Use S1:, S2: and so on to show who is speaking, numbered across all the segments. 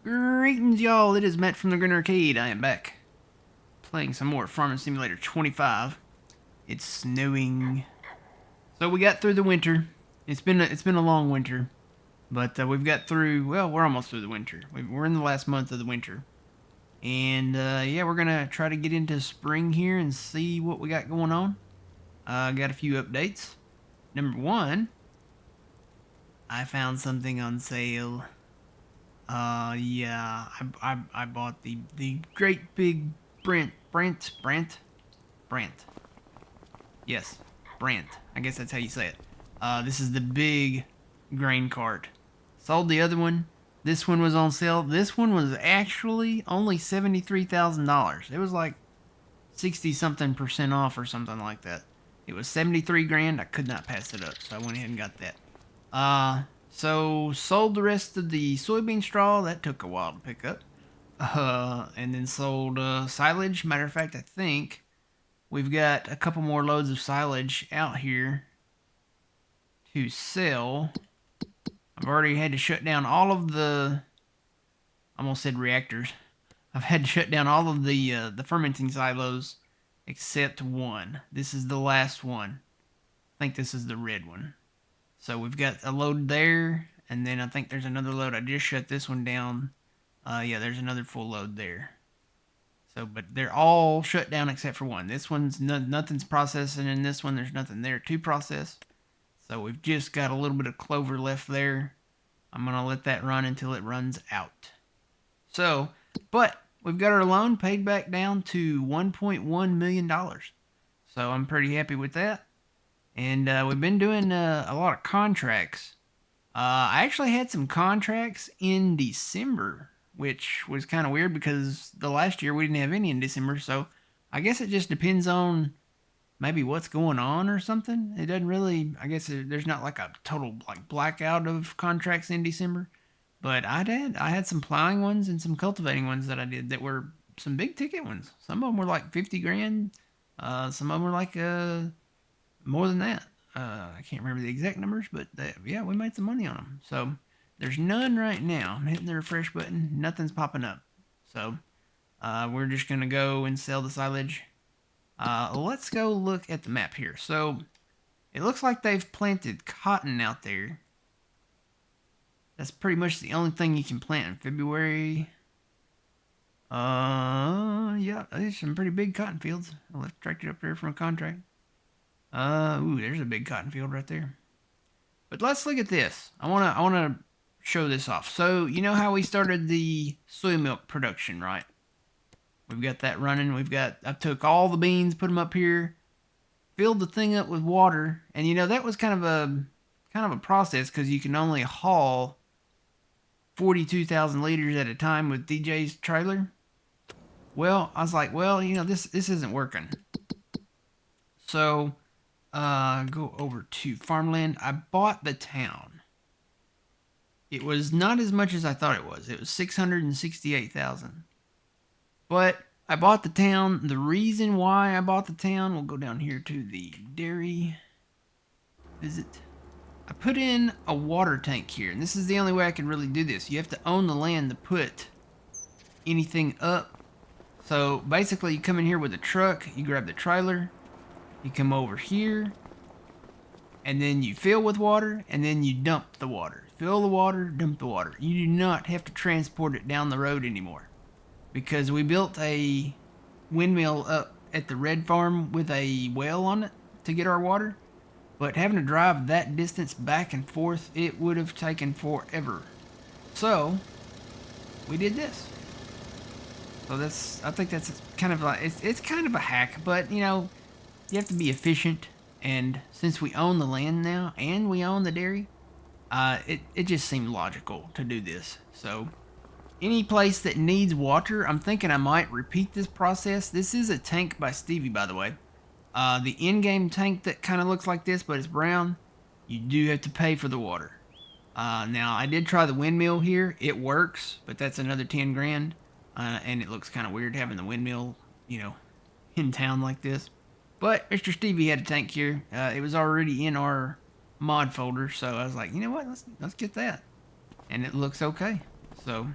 S1: Greetings, y'all. It is Matt from the Green Arcade. I am back playing some more Farming Simulator 25. It's snowing, so we got through the winter. It's been a long winter, but we've got through. Well, we're almost through the winter. We're in the last month of the winter, and yeah, we're gonna try to get into spring here and see what we got going on. Got a few updates. Number one, I found something on sale. Yeah, I bought the great big Brant. Yes, Brant. I guess that's how you say it. This is the big grain cart. Sold the other one. This one was on sale. This one was actually only $73,000. It was like 60 something percent off or something like that. It was 73 grand. I could not pass it up, so I went ahead and got that. So sold the rest of the soybean straw. That took a while to pick up. And then sold silage. Matter of fact, I think we've got a couple more loads of silage out here to sell. I've already had to shut down all of the, I almost said reactors. I've had to shut down all of the fermenting silos except one. This is the last one. I think this is the red one. So we've got a load there, and then I think there's another load. I just shut this one down. Yeah, there's another full load there. So, but they're all shut down except for one. This one's nothing's processing, and this one there's nothing there to process. So we've just got a little bit of clover left there. I'm gonna let that run until it runs out. So, but we've got our loan paid back down to $1.1 million. So I'm pretty happy with that. And we've been doing a lot of contracts. I actually had some contracts in December, which was kind of weird because the last year we didn't have any in December. So I guess it just depends on maybe what's going on or something. It doesn't really. I guess there's not like a total like blackout of contracts in December. But I did. I had some plowing ones and some cultivating ones that I did that were some big ticket ones. Some of them were like 50 grand. Some of them were like more than that. I can't remember the exact numbers, but yeah, we made some money on them. So there's none right now. I'm hitting the refresh button. Nothing's popping up. So we're just going to go and sell the silage. Let's go look at the map here. So it looks like they've planted cotton out there. That's pretty much the only thing you can plant in February. Yeah, there's some pretty big cotton fields. I left tractor up there from a contract. Ooh, there's a big cotton field right there. But let's look at this. I wanna show this off. So you know how we started the soy milk production, right? We've got that running. I took all the beans, put them up here, filled the thing up with water, and you know that was kind of a process because you can only haul 42,000 liters at a time with DJ's trailer. Well, I was like, well, you know this isn't working. So go over to farmland. I bought the town. It was not as much as I thought it was. It was 668,000. But I bought the town. The reason why I bought the town, we'll go down here to the dairy visit. I put in a water tank here, and this is the only way I can really do this. You have to own the land to put anything up. So basically, you come in here with a truck, you grab the trailer, you come over here, and then you fill with water, and then you dump the water. Fill the water, dump the water. You do not have to transport it down the road anymore. Because we built a windmill up at the red farm with a well on it to get our water. But having to drive that distance back and forth, it would have taken forever. So, we did this. So I think that's kind of like, it's kind of a hack, but you know, you have to be efficient, and since we own the land now and we own the dairy, it just seemed logical to do this. So any place that needs water, I'm thinking I might repeat this process. This is a tank by Stevie, by the way. The in-game tank that kind of looks like this, but it's brown, you do have to pay for the water. Now I did try the windmill here. It works, but that's another 10 grand, and it looks kind of weird having the windmill, you know, in town like this. But Mr. Stevie had a tank here. It was already in our mod folder, so I was like, you know what, let's get that. And it looks okay. So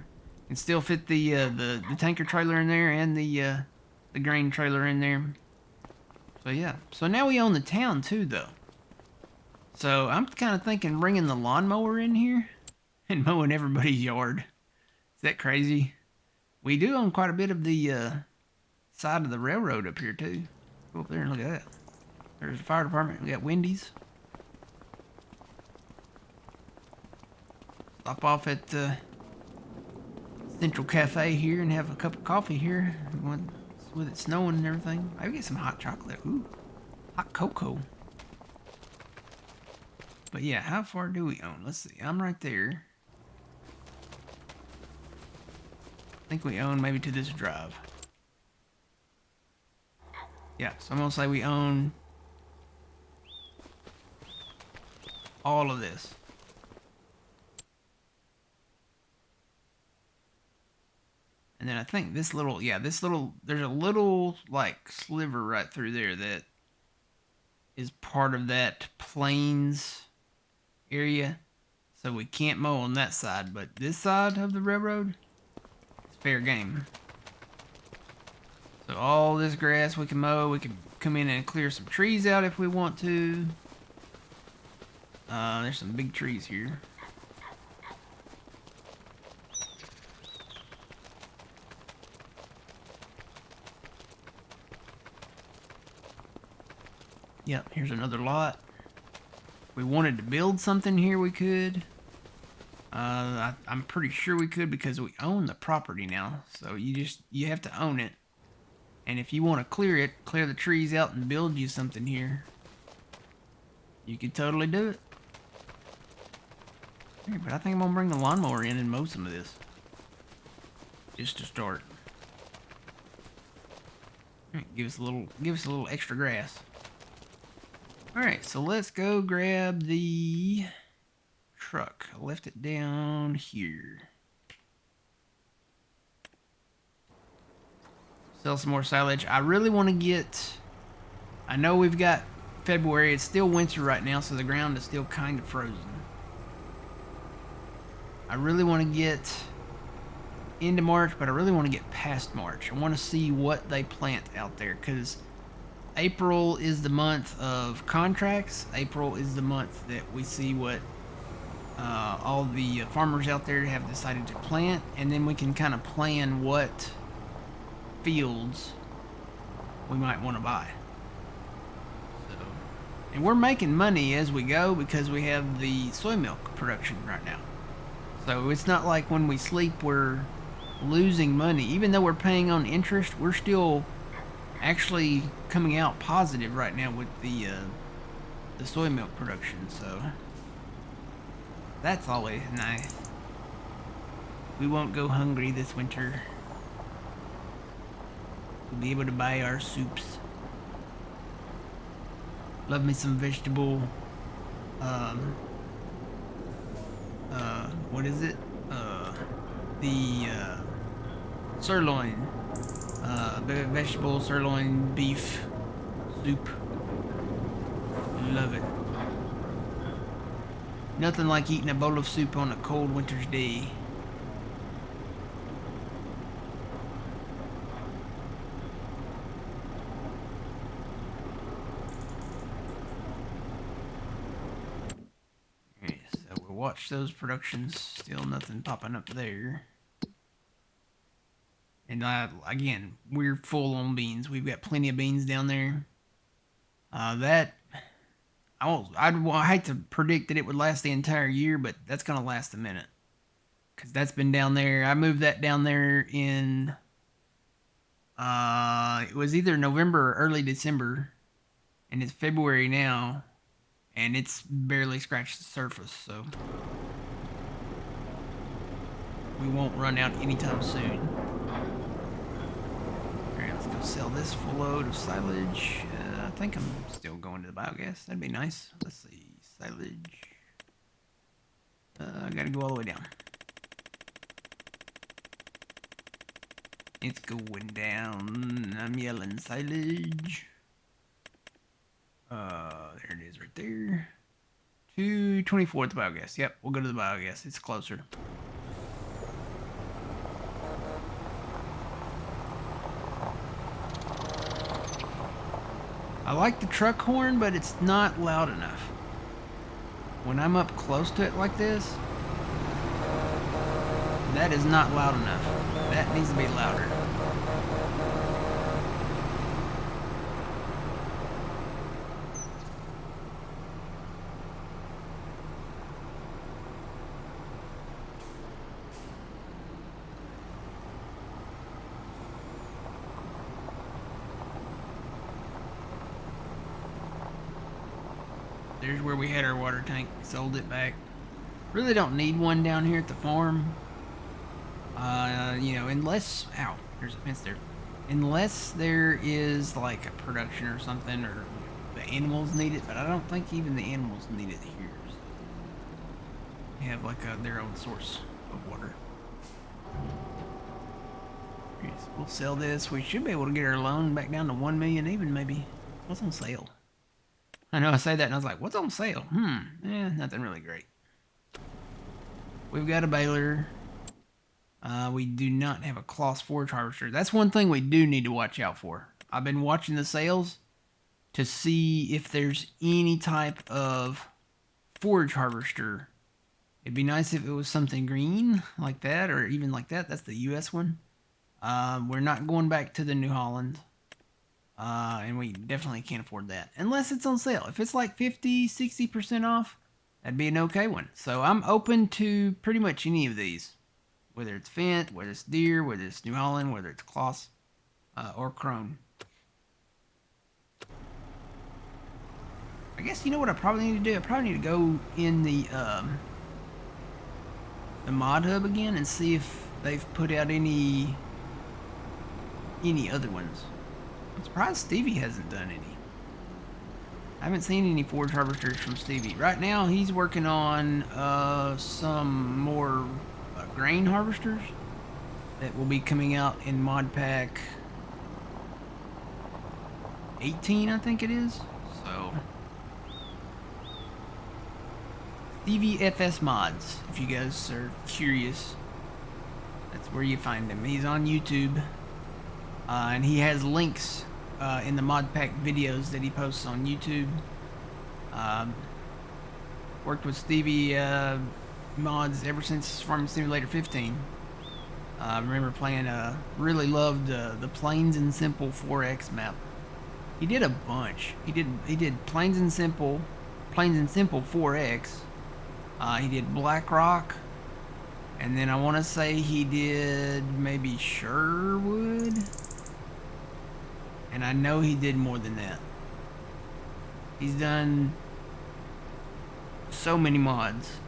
S1: Can still fit the tanker trailer in there and the grain trailer in there. So yeah. So now we own the town too, though. So I'm kind of thinking bringing the lawnmower in here and mowing everybody's yard. Is that crazy? We do own quite a bit of the side of the railroad up here too. Go up there and look at that. There's the fire department. We got Wendy's. Stop off at Central Cafe here and have a cup of coffee here with it snowing and everything. Maybe get some hot chocolate. Ooh, hot cocoa. But yeah, how far do we own? Let's see. I'm right there. I think we own maybe to this drive. Yeah, so I'm gonna say we own all of this. And then I think this little, there's a little like sliver right through there that is part of that plains area. So we can't mow on that side, but this side of the railroad, it's fair game. So all this grass we can mow. We can come in and clear some trees out if we want to. There's some big trees here. Yep, here's another lot. If we wanted to build something here, we could. I'm pretty sure we could because we own the property now. So you have to own it. And if you want to clear the trees out and build you something here, you could totally do it. Here, but I think I'm gonna bring the lawnmower in and mow some of this. Just to start. All right, give us a little extra grass. Alright, so let's go grab the truck. I left it down here. Sell some more silage. I really want to get... I know we've got February. It's still winter right now, so the ground is still kind of frozen. I really want to get into March, but I really want to get past March. I want to see what they plant out there, because April is the month of contracts. April is the month that we see what all the farmers out there have decided to plant, and then we can kind of plan what fields we might want to buy. So, and we're making money as we go because we have the soy milk production right now. So it's not like when we sleep we're losing money. Even though we're paying on interest, we're still actually coming out positive right now with the soy milk production, so that's always nice. We won't go hungry this winter. We'll be able to buy our soups. Love me some vegetable, what is it? The sirloin. Vegetable sirloin beef soup. Love it. Nothing like eating a bowl of soup on a cold winter's day. Okay, so we'll watch those productions. Still nothing popping up there. And again, we're full on beans. We've got plenty of beans down there. I hate to predict that it would last the entire year, but that's gonna last a minute. Cause that's been down there. I moved that down there in it was either November or early December, and it's February now, and it's barely scratched the surface. So we won't run out anytime soon. Let's go sell this full load of silage. I think I'm still going to the biogas. That'd be nice. Let's see. Silage. I gotta go all the way down. It's going down. I'm yelling silage. There it is right there. 224 at the biogas. Yep, we'll go to the biogas. It's closer. I like the truck horn, but it's not loud enough. When I'm up close to it like this, that is not loud enough. That needs to be louder. There's where we had our water tank. Sold it back. Really don't need one down here at the farm. You know, unless... Ow, there's a fence there. Unless there is like a production or something, or the animals need it, but I don't think even the animals need it here. They have like their own source of water. Yes, we'll sell this. We should be able to get our loan back down to 1 million even, maybe. What's on sale? I know I say that and I was like, what's on sale? Nothing really great. We've got a baler. We do not have a cloth forage harvester. That's one thing we do need to watch out for. I've been watching the sales to see if there's any type of forage harvester. It'd be nice if it was something green like that, or even like that. That's the US one. We're not going back to the New Holland. And we definitely can't afford that unless it's on sale. If it's like 50-60% off, that'd be an okay one. So I'm open to pretty much any of these, whether it's Fendt, whether it's Deere, whether it's New Holland, whether it's Kloss, or Krone. I guess you know what I probably need to do. I probably need to go in the mod hub again and see if they've put out any other ones. I'm surprised Stevie hasn't done any. I haven't seen any forage harvesters from Stevie. Right now, he's working on some more grain harvesters that will be coming out in mod pack 18, I think it is. So, Stevie FS Mods, if you guys are curious, that's where you find him. He's on YouTube, and he has links in the mod pack videos that he posts on YouTube. Worked with Stevie mods ever since Farming Simulator 15. I remember playing, really loved the Plains and Simple 4X map. He did a bunch. He did Plains and Simple 4X. He did Black Rock, and then I want to say he did maybe Sherwood. And I know he did more than that. He's done so many mods.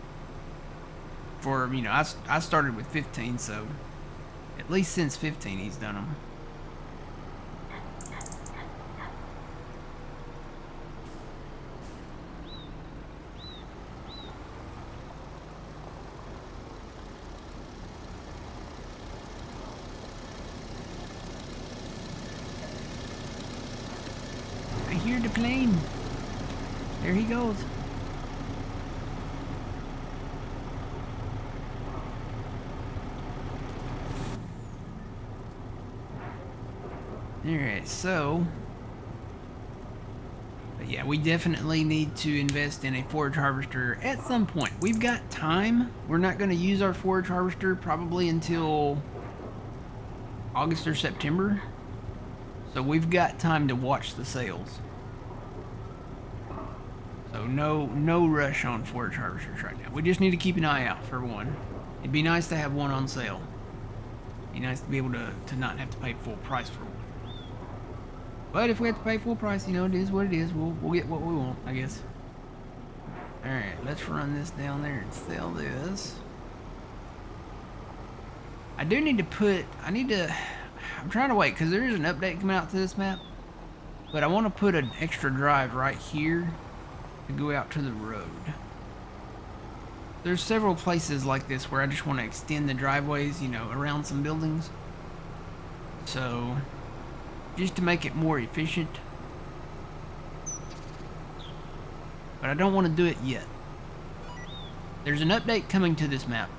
S1: For, you know, I started with 15, so at least since 15 he's done them. I hear the plane. There he goes. Alright, so... But yeah, we definitely need to invest in a forage harvester at some point. We've got time. We're not going to use our forage harvester probably until August or September. So we've got time to watch the sales. So no rush on forage harvesters right now. We just need to keep an eye out for one. It'd be nice to have one on sale. It'd be nice to be able to not have to pay full price for one. But if we have to pay full price, you know, it is what it is. We'll get what we want, I guess. Alright, let's run this down there and sell this. I do need to put... I'm trying to wait, because there is an update coming out to this map. But I want to put an extra drive right here to go out to the road. There's several places like this where I just want to extend the driveways, you know, around some buildings. So... just to make it more efficient. But I don't want to do it yet. There's an update coming to this map.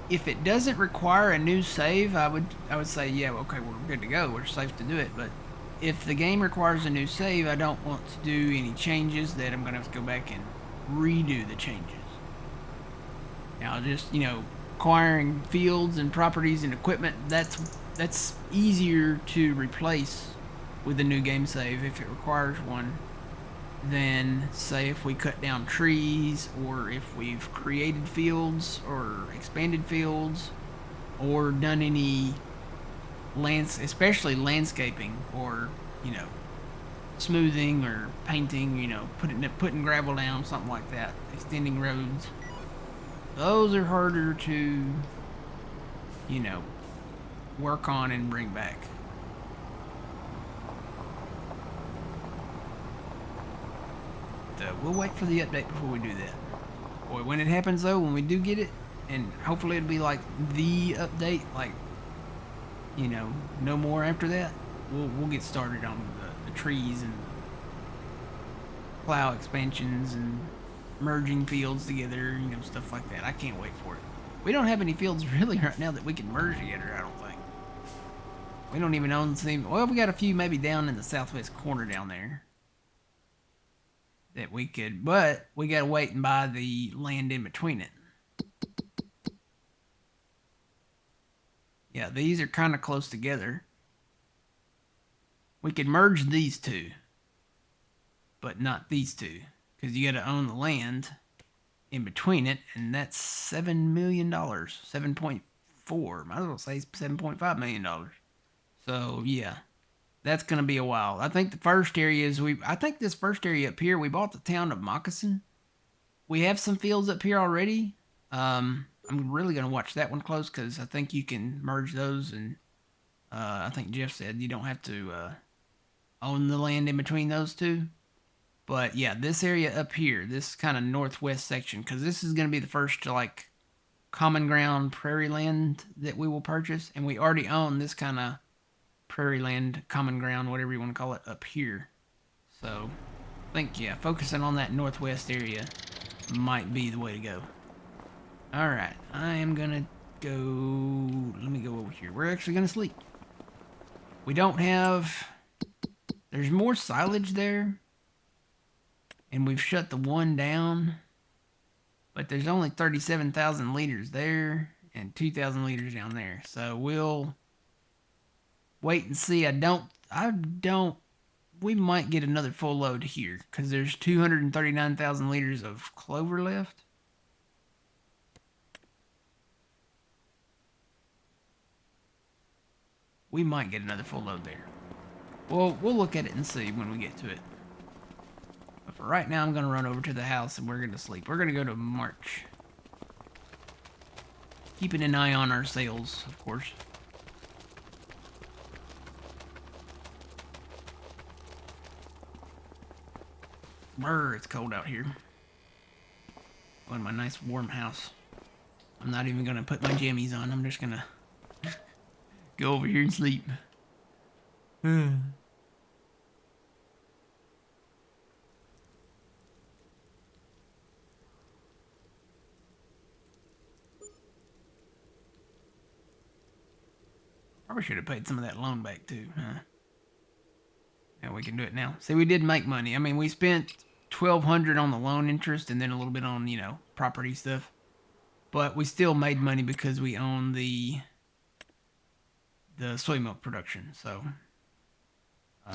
S1: If it doesn't require a new save, I would say, yeah, okay, we're good to go. We're safe to do it. But if the game requires a new save, I don't want to do any changes that I'm going to have to go back and redo the changes. Now, just, acquiring fields and properties and equipment, that's easier to replace with a new game save if it requires one than, say, if we cut down trees, or if we've created fields or expanded fields or done any especially landscaping, or smoothing or painting, putting gravel down, something like that, extending roads. Those are harder to work on and bring back. We'll wait for the update before we do that. Boy, when it happens though, when we do get it, and hopefully it'll be like the update, like no more after that, we'll get started on the trees and plow expansions and merging fields together, stuff like that. I can't wait for it. We don't have any fields really right now that we can merge together, I don't think. We don't even own the same. Well, we got a few maybe down in the southwest corner down there that we could, but we gotta wait and buy the land in between it. Yeah, these are kind of close together. We could merge these two, but not these two, because you got to own the land in between it, and that's $7 million. 7.4. Might as well say $7.5 million. So yeah, that's gonna be a while. I think the first area is I think this first area up here, we bought the town of Moccasin. We have some fields up here already. I'm really gonna watch that one close, because I think you can merge those, and I think Jeff said you don't have to own the land in between those two. But yeah, this area up here, this kind of northwest section, because this is going to be the first like common ground prairie land that we will purchase, and we already own this kind of prairie land, common ground, whatever you want to call it, up here. So I think, yeah, focusing on that northwest area might be the way to go. Alright, I am gonna go, let me go over here. We're actually gonna sleep. We don't have, there's more silage there, and we've shut the one down, but there's only 37,000 liters there and 2,000 liters down there. So we'll wait and see. We might get another full load here, because there's 239,000 liters of clover left. We might get another full load there. Well, we'll look at it and see when we get to it. But for right now, I'm going to run over to the house and we're going to sleep. We're going to go to March. Keeping an eye on our sales, of course. Brr, it's cold out here. Go in my nice warm house. I'm not even going to put my jammies on. I'm just going to go over here and sleep. Probably should have paid some of that loan back too, huh? Yeah, we can do it now. See, we did make money. I mean, we spent $1,200 on the loan interest and then a little bit on, property stuff. But we still made money because we own the soy milk production. So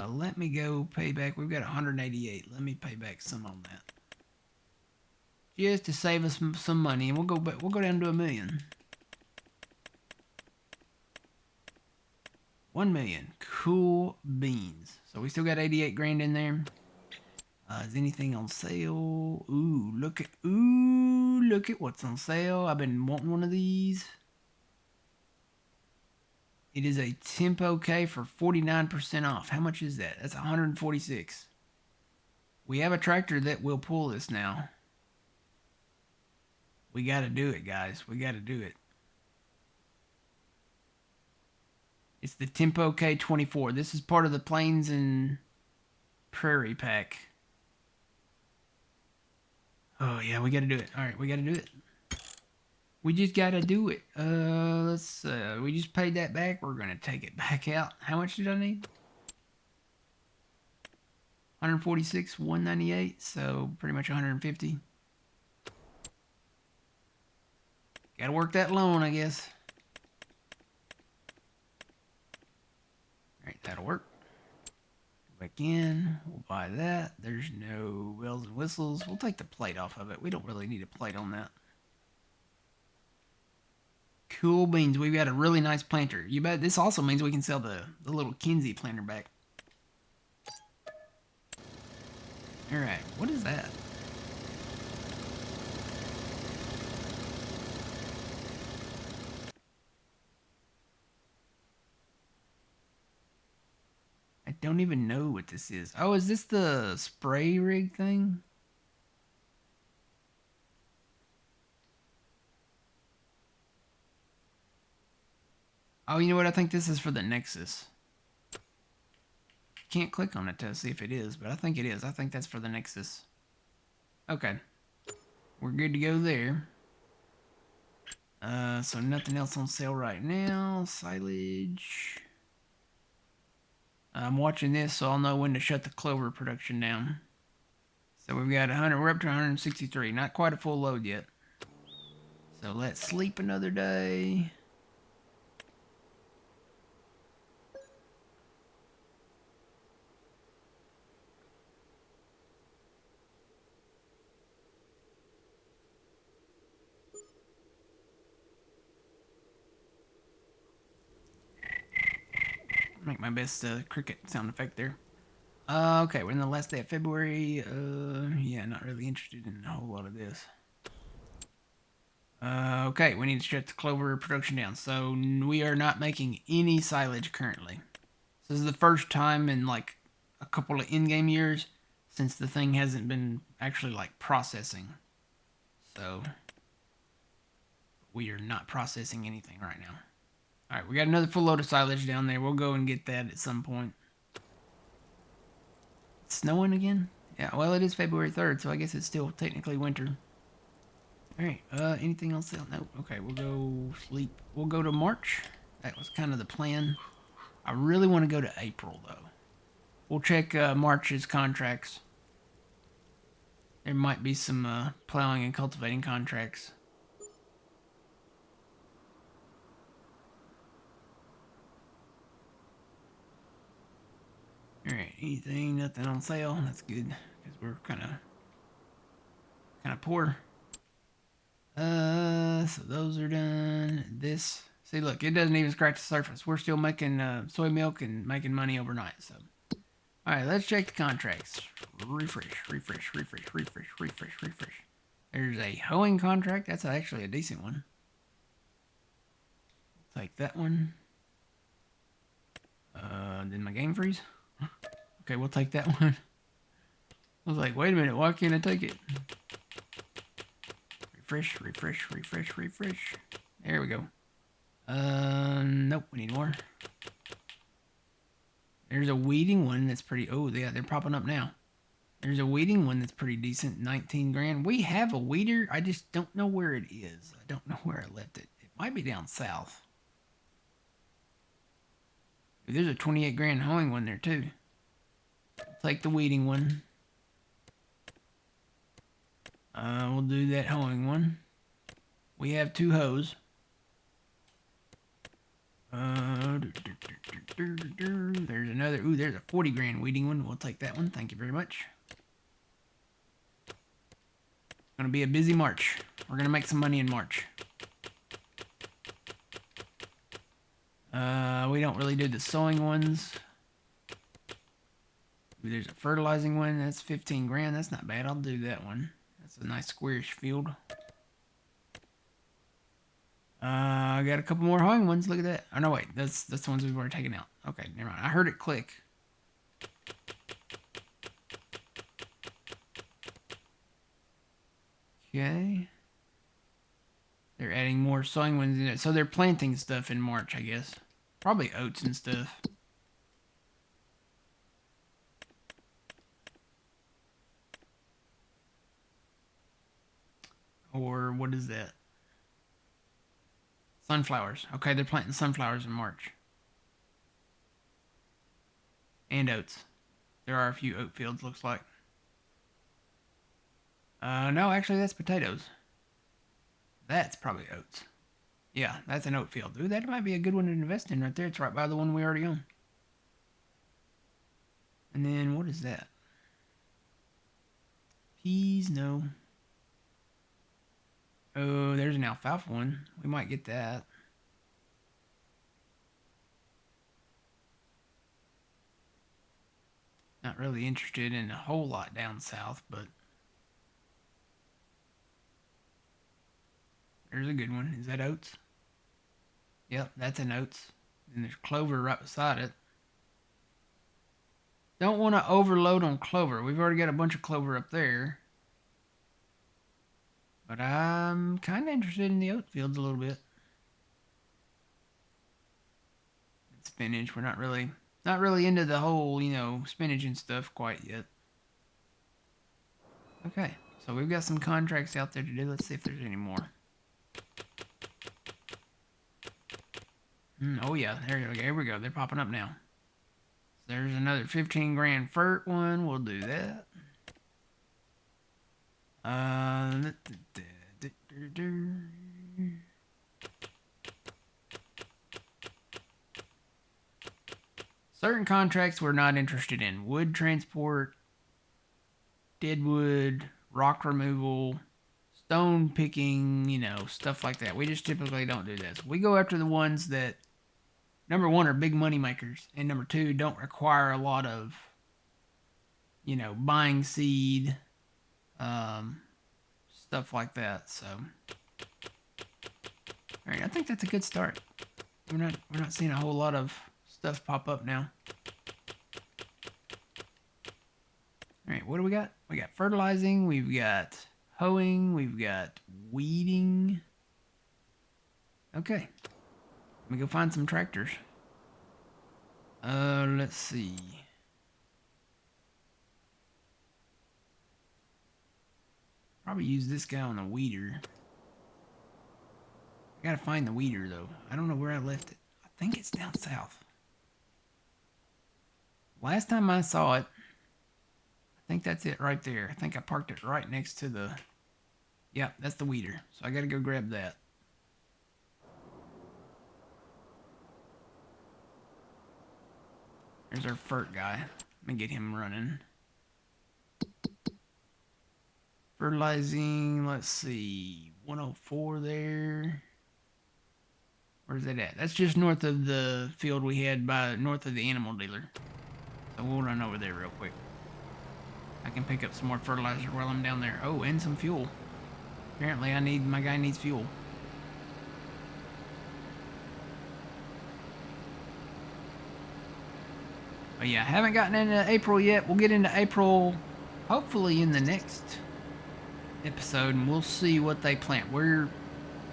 S1: let me go pay back. We've got 188. Let me pay back some on that, just to save us some money, and we'll go back. We'll go down to $1 million. 1 million. Cool beans. So we still got 88 grand in there. Is anything on sale? Ooh, look at what's on sale. I've been wanting one of these. It is a Tempo K for 49% off. How much is that? That's 146. We have a tractor that will pull this now. We got to do it, guys. We got to do it. It's the Tempo K24. This is part of the Plains and Prairie pack. Oh, yeah, we got to do it. All right, we got to do it. We just got to do it. We just paid that back. We're going to take it back out. How much did I need? 146, 198, so pretty much 150. Gotta work that loan, I guess. Alright, that'll work. Go back in. We'll buy that. There's no bells and whistles. We'll take the plate off of it. We don't really need a plate on that. Cool beans. We've got a really nice planter. You bet. This also means we can sell the little Kinsey planter back. Alright, what is that? I don't even know what this is. Oh, is this the spray rig thing? Oh, you know what? I think this is for the Nexus. Can't click on it to see if it is, but I think it is. I think that's for the Nexus. Okay. We're good to go there. So nothing else on sale right now. Silage. I'm watching this, so I'll know when to shut the clover production down. So we've got 100. We're up to 163. Not quite a full load yet. So let's sleep another day. Make my best cricket sound effect there. Okay, we're in the last day of February. Yeah, not really interested in a whole lot of this. Okay, we need to shut the clover production down. So we are not making any silage currently. This is the first time in like a couple of in-game years since the thing hasn't been actually like processing. So we are not processing anything right now. All right, we got another full load of silage down there. We'll go and get that at some point. It's snowing again? Yeah, well, it is February 3rd, so I guess it's still technically winter. All right, anything else? No, okay, we'll go sleep. We'll go to March. That was kind of the plan. I really want to go to April, though. We'll check March's contracts. There might be some plowing and cultivating contracts. Alright, anything, nothing on sale. That's good, because we're kind of poor. So those are done. This, see, look, it doesn't even scratch the surface. We're still making soy milk and making money overnight, so. Alright, let's check the contracts. Refresh. There's a hoeing contract. That's actually a decent one. Take that one. Did my game freeze? Okay, we'll take that one. I was like, wait a minute, why can't I take it? Refresh. There we go. Nope, we need more. There's a weeding one that's pretty, oh yeah, they're popping up now. There's a weeding one that's pretty decent, 19 grand. We have a weeder, I just don't know where it is. I don't know where I left it. It might be down south. There's a 28 grand hoeing one there too. Take the weeding one. We'll do that hoeing one. We have 2 hoes. There's another. Ooh, there's a 40 grand weeding one. We'll take that one. Thank you very much. Gonna be a busy March. We're gonna make some money in March. We don't really do the sowing ones. Ooh, there's a fertilizing one. That's 15 grand. That's not bad. I'll do that one. That's a nice squarish field. I got a couple more hoeing ones. Look at that. Oh, no, wait. That's the ones we've already taken out. Okay, never mind. I heard it click. Okay. They're adding more sowing ones in it. So they're planting stuff in March, I guess. Probably oats and stuff. Or what is that? Sunflowers. Okay, they're planting sunflowers in March. And oats. There are a few oat fields, looks like. No, actually, that's potatoes. That's probably oats. Yeah, that's an oat field. Ooh, that might be a good one to invest in right there. It's right by the one we already own. And then, what is that? Peas, no. Oh, there's an alfalfa one. We might get that. Not really interested in a whole lot down south, but there's a good one. Is that oats? Yep, that's an oats. And there's clover right beside it. Don't want to overload on clover. We've already got a bunch of clover up there. But I'm kind of interested in the oat fields a little bit. And spinach. We're not really into the whole, spinach and stuff quite yet. Okay, so we've got some contracts out there to do. Let's see if there's any more. Oh yeah, here we go. They're popping up now. So there's another 15 grand FERT one. We'll do that. Certain contracts we're not interested in. Wood transport, deadwood, rock removal, stone picking, stuff like that. We just typically don't do this. We go after the ones that, number one, are big money makers, and number two, don't require a lot of, buying seed, stuff like that. So, all right, I think that's a good start. We're not seeing a whole lot of stuff pop up now. All right, what do we got? We got fertilizing, we've got hoeing, we've got weeding. Okay, let me go find some tractors. Let's see. Probably use this guy on the weeder. I gotta find the weeder though. I don't know where I left it. I think it's down south. Last time I saw it, I think that's it right there. I think I parked it right next to the... Yep, that's the weeder. So I gotta go grab that. There's our FERT guy. Let me get him running. Fertilizing, let's see, 104 there. Where's that at? That's just north of the field we had north of the animal dealer. So we'll run over there real quick. I can pick up some more fertilizer while I'm down there. Oh, and some fuel. Apparently my guy needs fuel. But yeah, I haven't gotten into April yet. We'll get into April hopefully in the next episode, and we'll see what they plant. We're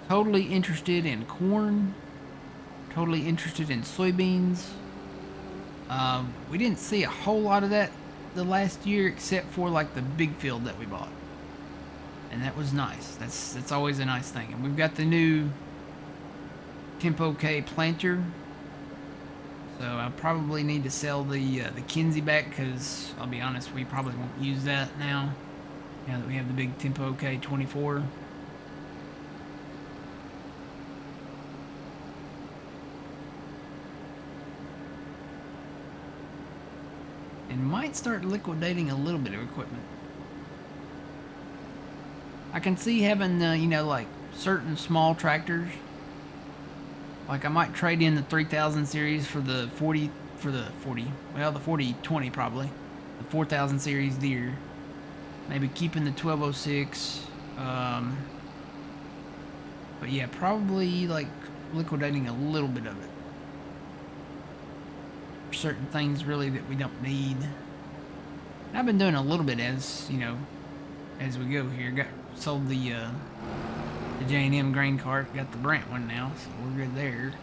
S1: totally interested in corn, totally interested in soybeans. We didn't see a whole lot of that the last year, except for like the big field that we bought, and that was nice. That's always a nice thing. And we've got the new Tempo K planter, so I probably need to sell the Kinsey back, because I'll be honest, we probably won't use that now that we have the big Tempo K24. And might start liquidating a little bit of equipment. I can see having like certain small tractors. Like I might trade in the 3000 series for the 4020 probably. The 4000 series Deere. Maybe keeping the 1206. But yeah, probably like liquidating a little bit of it. Certain things really that we don't need. I've been doing a little bit as we go here. Sold the J&M grain cart. Got the Brant one now, so we're good there.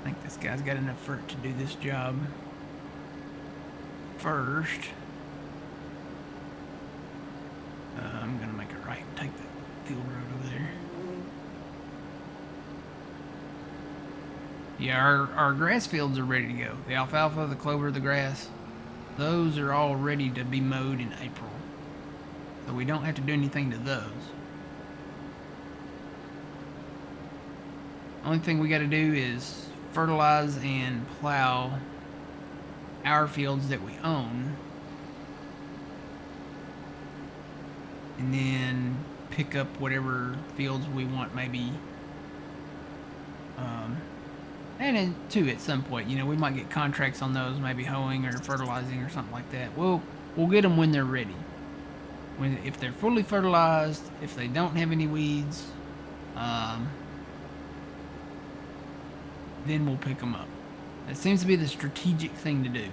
S1: I think this guy's got enough FERT to do this job first. I'm gonna make it right and take the field road over there. Yeah, our grass fields are ready to go. The alfalfa, the clover, the grass, those are all ready to be mowed in April. So we don't have to do anything to those. Only thing we got to do is fertilize and plow our fields that we own. And then pick up whatever fields we want, maybe. And then too, at some point, you know, we might get contracts on those, maybe hoeing or fertilizing or something like that. We'll get them when they're ready. If they're fully fertilized, if they don't have any weeds, then we'll pick them up. That seems to be the strategic thing to do.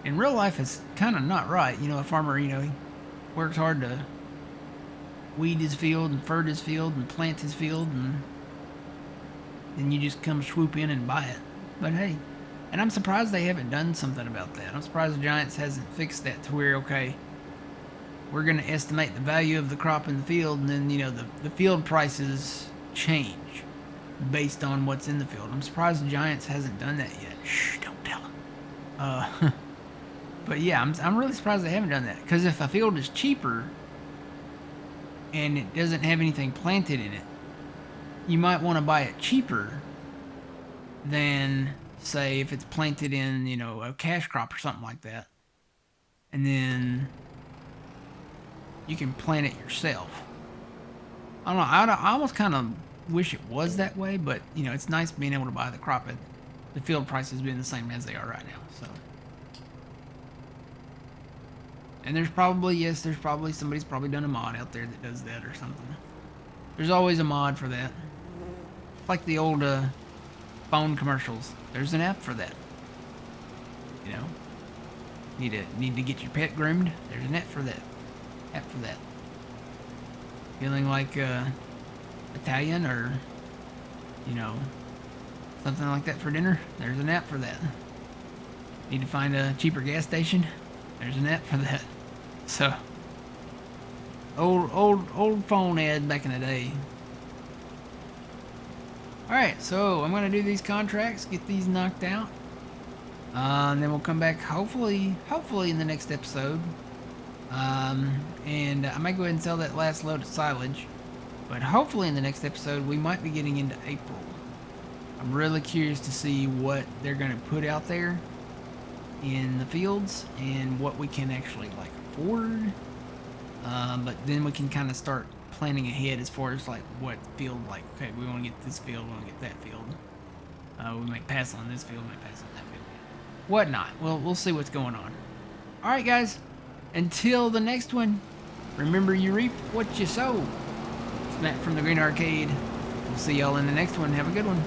S1: In real life, it's kind of not right. You know, a farmer, you know, he works hard to weed his field and fert his field and plant his field, and then you just come swoop in and buy it. But hey, and I'm surprised they haven't done something about that. I'm surprised the Giants hasn't fixed that to where, okay, we're going to estimate the value of the crop in the field, and then, you know, the field prices change based on what's in the field. I'm surprised the Giants hasn't done that yet. Shh, don't tell them. But yeah, I'm really surprised they haven't done that. Because if a field is cheaper and it doesn't have anything planted in it, you might want to buy it cheaper than, say, if it's planted in, you know, a cash crop or something like that. And then you can plant it yourself. I don't know. I almost kind of wish it was that way, but, you know, it's nice being able to buy the crop at the field prices being the same as they are right now. So. And there's probably somebody's probably done a mod out there that does that or something. There's always a mod for that. It's like the old phone commercials. There's an app for that. You know, need to get your pet groomed. There's an app for that. Feeling like Italian or, you know, something like that for dinner. There's an app for that. Need to find a cheaper gas station. There's an app for that. So, old phone ad back in the day. Alright, so I'm going to do these contracts, get these knocked out. And then we'll come back hopefully in the next episode. And I might go ahead and sell that last load of silage. But hopefully in the next episode we might be getting into April. I'm really curious to see what they're going to put out there in the fields and what we can actually like afford, but then we can kind of start planning ahead as far as like what field, like, okay, we want to get this field, we want to get that field, we might pass on this field, we might pass on that field, whatnot. We'll see what's going on. All right, guys, until the next one, remember, you reap what you sow. It's Matt from the Green Arcade. We'll see y'all in the next one. Have a good one.